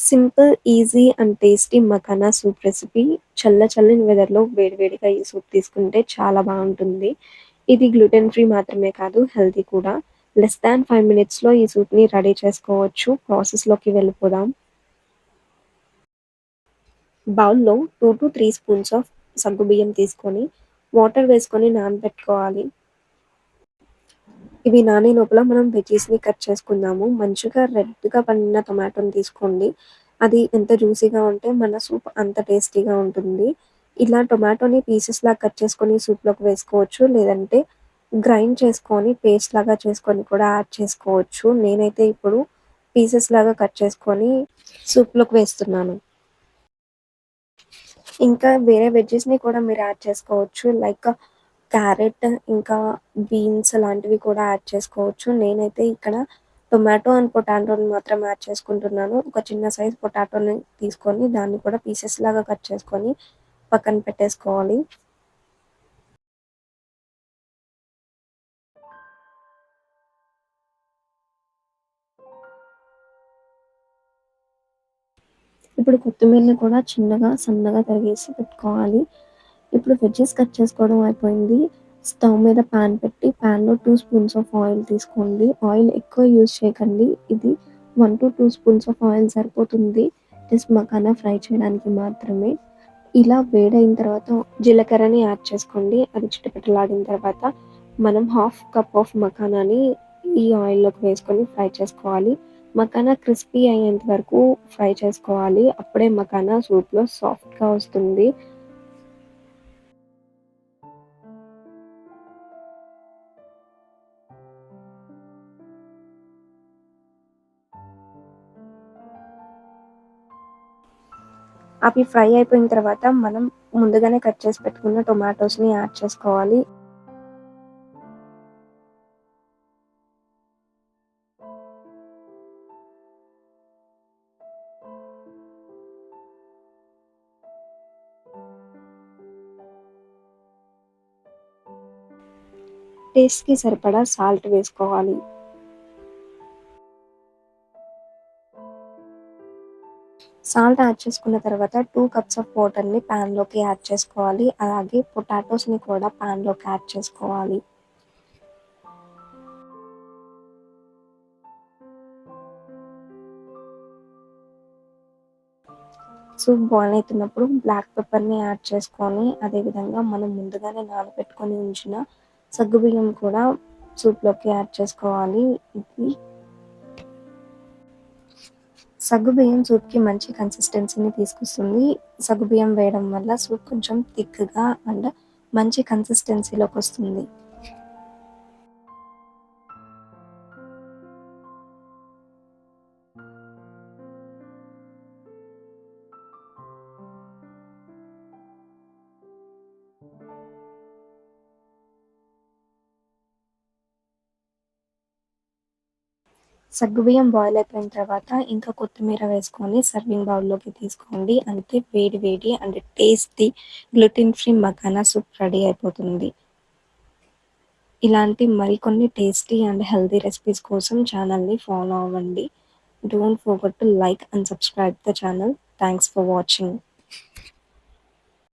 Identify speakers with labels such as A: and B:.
A: Simple, easy and tasty makhana soup recipe. చల్లని వెదర్‌లో వేడివేడిగా ఈ సూప్ తీసుకుంటే చాలా బావుంటుంది. ఇది గ్లూటెన్ ఫ్రీ మాత్రమే కాదు, హెల్తీ కూడా. లెస్ థాన్ 5 మినిట్స్‌లో ఈ సూప్‌ని రెడీ చేసుకోవచ్చు. ప్రాసెస్‌లోకి వెళ్ళిపోదాం. బౌల్‌లో 2-3 స్పూన్స్ ఆఫ్ సగ్గుబియ్యం తీసుకొని, వాటర్ వేసుకొని నానబెట్టుకోవాలి. ఇవి నానే లోపల మనం వెజ్జీస్‌ని కట్ చేసుకుందాము. మంచిగా రెడ్‌గా పండిన టొమాటోని తీసుకోండి. అది ఎంత జ్యూసీగా ఉంటే మన సూప్ అంత టేస్టీగా ఉంటుంది. ఇలా టొమాటోని పీసెస్‌లాగా కట్ చేసుకొని సూప్‌లోకి వేసుకోవచ్చు. లేదంటే గ్రైండ్ చేసుకొని పేస్ట్‌లాగా చేసుకొని కూడా యాడ్ చేసుకోవచ్చు. నేనైతే ఇప్పుడు పీసెస్‌లాగా కట్ చేసుకొని సూప్‌లోకి వేస్తున్నాను. ఇంకా వేరే వెజ్జీస్‌ని కూడా మీరు యాడ్ చేసుకోవచ్చు. లైక్ క్యారెట్, ఇంకా బీన్స్ లాంటివి కూడా యాడ్ చేసుకోవచ్చు. నేనైతే ఇక్కడ టొమాటో అండ్ పొటాటోని మాత్రం యాడ్ చేసుకుంటున్నాను. ఒక చిన్న సైజ్ పొటాటోని తీసుకొని దాన్ని కూడా పీసెస్‌లాగా కట్ చేసుకొని పక్కన పెట్టేసుకోవాలి. ఇప్పుడు కొత్తిమీరని కూడా చిన్నగా, సన్నగా తరిగేసి పెట్టుకోవాలి. ఇప్పుడు వెజ్జీస్ కట్ చేసుకోవడం అయిపోయింది. స్టవ్ మీద పాన్ పెట్టి పాన్‌లో 2 స్పూన్స్ ఆఫ్ ఆయిల్ తీసుకోండి. ఆయిల్ ఎక్కువ యూజ్ చేయకండి. ఇది 1-2 స్పూన్స్ ఆఫ్ ఆయిల్ సరిపోతుంది. జస్ట్ మఖానా ఫ్రై చేయడానికి మాత్రమే. ఇలా వేడైన తర్వాత జీలకర్రని యాడ్ చేసుకోండి. అది చిటపటలాడిన తర్వాత మనం హాఫ్ కప్ ఆఫ్ మఖానాని ఈ ఆయిల్‌లోకి వేసుకొని ఫ్రై చేసుకోవాలి. మఖానా క్రిస్పీ అయ్యేంత వరకు ఫ్రై చేసుకోవాలి. అప్పుడే మఖానా సూప్‌లో సాఫ్ట్‌గా వస్తుంది. అవి ఫ్రై అయిపోయిన తర్వాత మనం ముందుగానే కట్ చేసి పెట్టుకున్న టొమాటోస్‌ని యాడ్ చేసుకోవాలి. టేస్ట్‌కి సరిపడా సాల్ట్ వేసుకోవాలి. సాల్ట్ యాడ్ చేసుకున్న తర్వాత 2 కప్స్ ఆఫ్ వాటర్‌ని పాన్‌లోకి యాడ్ చేసుకోవాలి. అలాగే పొటాటోస్‌ని కూడా పాన్‌లోకి యాడ్ చేసుకోవాలి. సూప్ బాయిల్ అవుతున్నప్పుడు బ్లాక్ పెప్పర్‌ని యాడ్ చేసుకొని, అదేవిధంగా మనం ముందుగానే నానబెట్టుకొని ఉంచిన సగ్గుబియ్యం కూడా సూప్‌లోకి యాడ్ చేసుకోవాలి. ఇది సగ్గుబియ్యం సూప్‌కి మంచి కన్సిస్టెన్సీని తీసుకొస్తుంది. సగ్గుబియ్యం వేయడం వల్ల సూప్ కొంచెం థిక్‌గా అండ్ మంచి కన్సిస్టెన్సీలోకొస్తుంది. సగ్గుబియ్యం బాయిల్ అయిపోయిన తర్వాత ఇంకా కొత్తిమీర వేసుకొని సర్వింగ్ బౌల్‌లోకి తీసుకోండి. అంతే, వేడి వేడి and tasty gluten free makhana soup ready అయిపోతుంది. ఇలాంటి మరికొన్ని టేస్టీ అండ్ హెల్తీ రెసిపీస్ కోసం ఛానల్‌ని ఫాలో అవ్వండి. Don't forget to like and subscribe the channel. Thanks for watching.